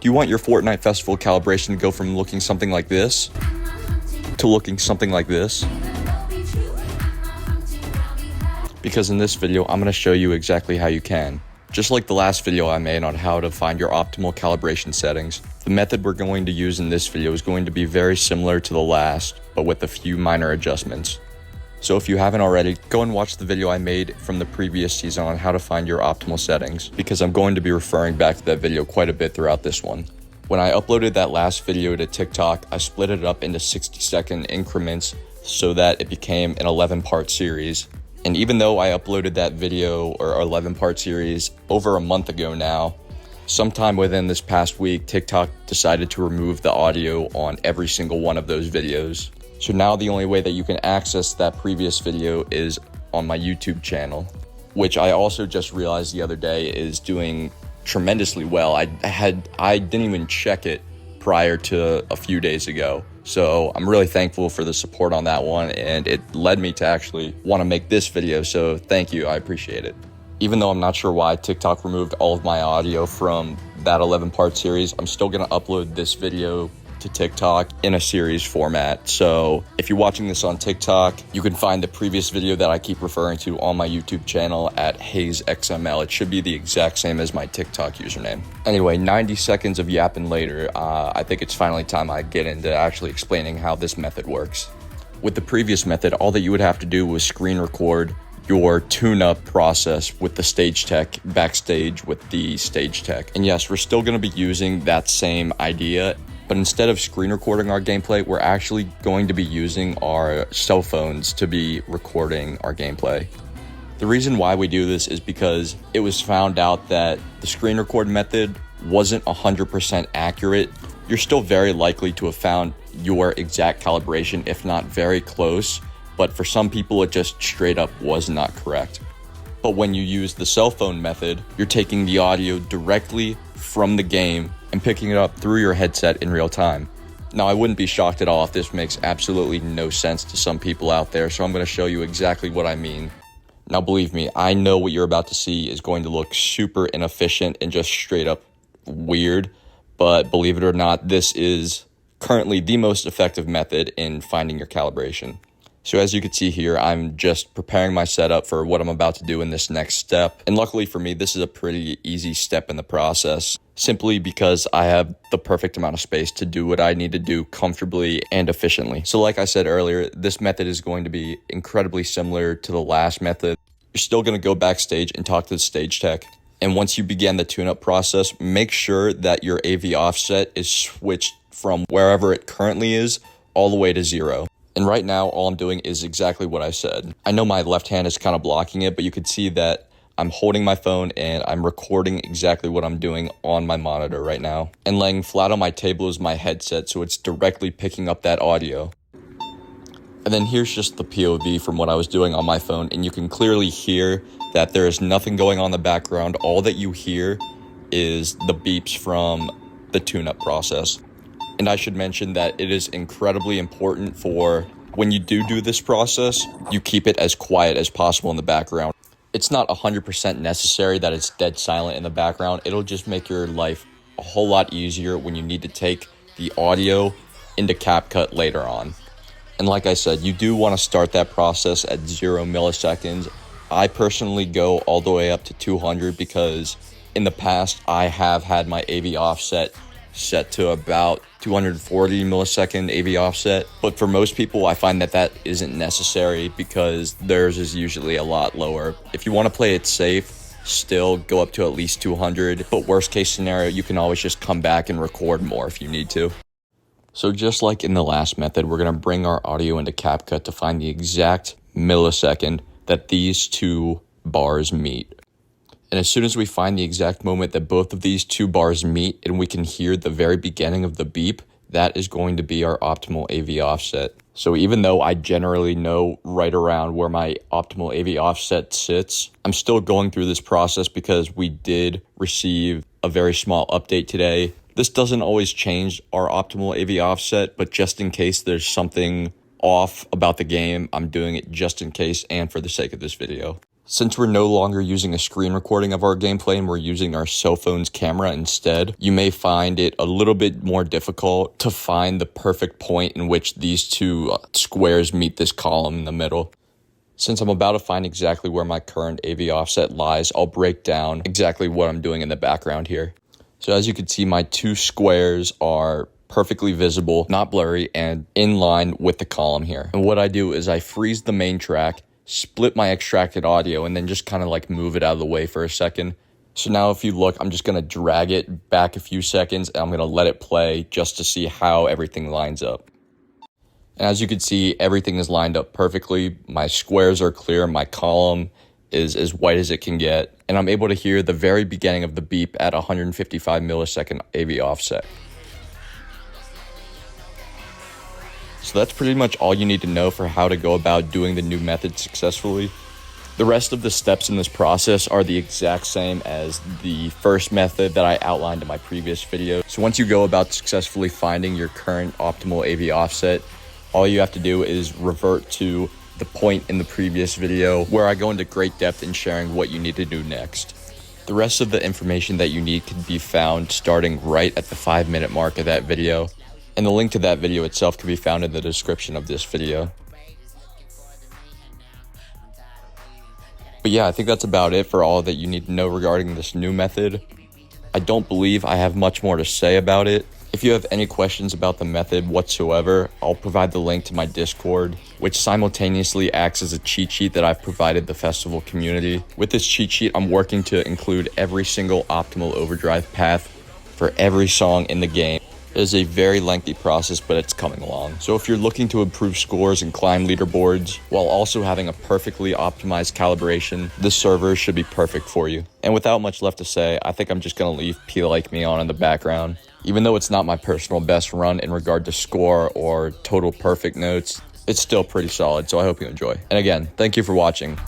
Do you want your Fortnite Festival calibration to go from looking something like this to looking something like this? Because in this video, I'm going to show you exactly how you can. Just like the last video I made on how to find your optimal calibration settings, the method we're going to use in this video is going to be very similar to the last, but with a few minor adjustments. So if you haven't already, go and watch the video I made from the previous season on how to find your optimal settings, because I'm going to be referring back to that video quite a bit throughout this one. When I uploaded that last video to TikTok, I split it up into 60-second increments so that it became an 11-part series. And even though I uploaded that video or 11-part series over a month ago now, sometime within this past week, TikTok decided to remove the audio on every single one of those videos. So now the only way that you can access that previous video is on my YouTube channel, which I also just realized the other day is doing tremendously well. I didn't even check it prior to a few days ago. So I'm really thankful for the support on that one, and it led me to actually want to make this video. So thank you, I appreciate it. Even though I'm not sure why TikTok removed all of my audio from that 11-part series, I'm still going to upload this video to TikTok in a series format. So if you're watching this on TikTok, you can find the previous video that I keep referring to on my YouTube channel at HazeXML. It should be the exact same as my TikTok username. Anyway, 90 seconds of yapping later, I think it's finally time I get into actually explaining how this method works. With the previous method, all that you would have to do was screen record your tune-up process with the stage tech backstage with the stage tech. And yes, we're still going to be using that same idea, but instead of screen recording our gameplay, we're actually going to be using our cell phones to be recording our gameplay. The reason why we do this is because it was found out that the screen record method wasn't 100% accurate. You're still very likely to have found your exact calibration, if not very close, but for some people it just straight up was not correct. But when you use the cell phone method, you're taking the audio directly from the game and picking it up through your headset in real time. Now, I wouldn't be shocked at all if this makes absolutely no sense to some people out there, so I'm going to show you exactly what I mean. Now, believe me, I know what you're about to see is going to look super inefficient and just straight up weird, but believe it or not, this is currently the most effective method in finding your calibration. So as you can see here, I'm just preparing my setup for what I'm about to do in this next step. And luckily for me, this is a pretty easy step in the process, simply because I have the perfect amount of space to do what I need to do comfortably and efficiently. So like I said earlier, this method is going to be incredibly similar to the last method. You're still going to go backstage and talk to the stage tech. And once you begin the tune-up process, make sure that your AV offset is switched from wherever it currently is all the way to 0. And right now, all I'm doing is exactly what I said. I know my left hand is kind of blocking it, but you can see that I'm holding my phone and I'm recording exactly what I'm doing on my monitor right now. And laying flat on my table is my headset, so it's directly picking up that audio. And then here's just the POV from what I was doing on my phone, and you can clearly hear that there is nothing going on in the background. All that you hear is the beeps from the tune-up process. And I should mention that it is incredibly important for when you do this process, you keep it as quiet as possible in the background. It's not 100% necessary that it's dead silent in the background. It'll just make your life a whole lot easier when you need to take the audio into CapCut later on. And like I said, you do want to start that process at 0 milliseconds. I personally go all the way up to 200 because in the past I have had my AV offset set to about 240 millisecond AV offset. But for most people, I find that that isn't necessary because theirs is usually a lot lower. If you want to play it safe, still go up to at least 200. But worst case scenario, you can always just come back and record more if you need to. So just like in the last method, we're going to bring our audio into CapCut to find the exact millisecond that these two bars meet. And as soon as we find the exact moment that both of these two bars meet and we can hear the very beginning of the beep, that is going to be our optimal AV offset. So even though I generally know right around where my optimal AV offset sits, I'm still going through this process because we did receive a very small update today. This doesn't always change our optimal AV offset, but just in case there's something off about the game, I'm doing it just in case and for the sake of this video. Since we're no longer using a screen recording of our gameplay and we're using our cell phone's camera instead, you may find it a little bit more difficult to find the perfect point in which these two squares meet this column in the middle. Since I'm about to find exactly where my current AV offset lies, I'll break down exactly what I'm doing in the background here. So as you can see, my two squares are perfectly visible, not blurry, and in line with the column here. And what I do is I freeze the main track, split my extracted audio, and then just kind of like move it out of the way for a second. So now if you look, I'm just going to drag it back a few seconds and I'm going to let it play just to see how everything lines up. And as you can see, everything is lined up perfectly. My squares are clear, my column is as white as it can get, and I'm able to hear the very beginning of the beep at 155 millisecond AV offset. So that's pretty much all you need to know for how to go about doing the new method successfully. The rest of the steps in this process are the exact same as the first method that I outlined in my previous video. So once you go about successfully finding your current optimal AV offset, all you have to do is revert to the point in the previous video where I go into great depth in sharing what you need to do next. The rest of the information that you need can be found starting right at the 5-minute mark of that video. And the link to that video itself can be found in the description of this video. But yeah, I think that's about it for all that you need to know regarding this new method. I don't believe I have much more to say about it. If you have any questions about the method whatsoever, I'll provide the link to my Discord, which simultaneously acts as a cheat sheet that I've provided the festival community. With this cheat sheet, I'm working to include every single optimal overdrive path for every song in the game. It is a very lengthy process, but it's coming along. So if you're looking to improve scores and climb leaderboards while also having a perfectly optimized calibration, this server should be perfect for you. And without much left to say, I think I'm just going to leave P Like Me on in the background. Even though it's not my personal best run in regard to score or total perfect notes, it's still pretty solid, so I hope you enjoy. And again, thank you for watching.